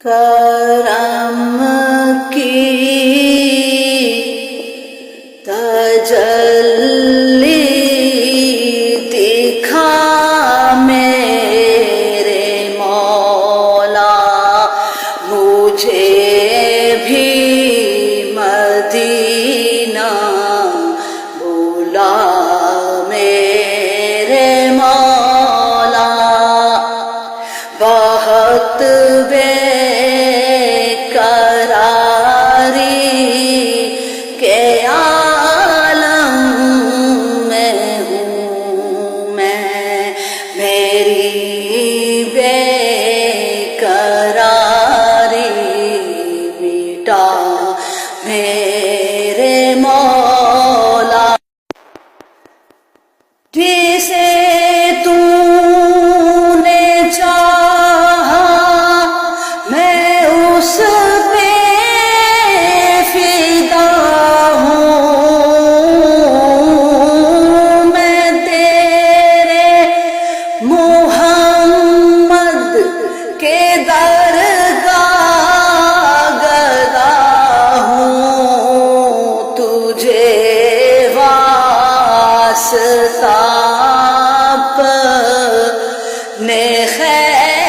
کرم کی تجلی دکھا میرے مولا، مجھے بھی مدینہ بلا میرے مولا۔ بہت بے قراری کے عالم میں ہوں میں، میری بے قراری مٹا میرے مولا۔ جسے تو نے چاہا میں اس پہ فدا ہوں، میں تیرے محمد کے درگاہ گدا ہوں، تجھے واسطہ اپنے خیر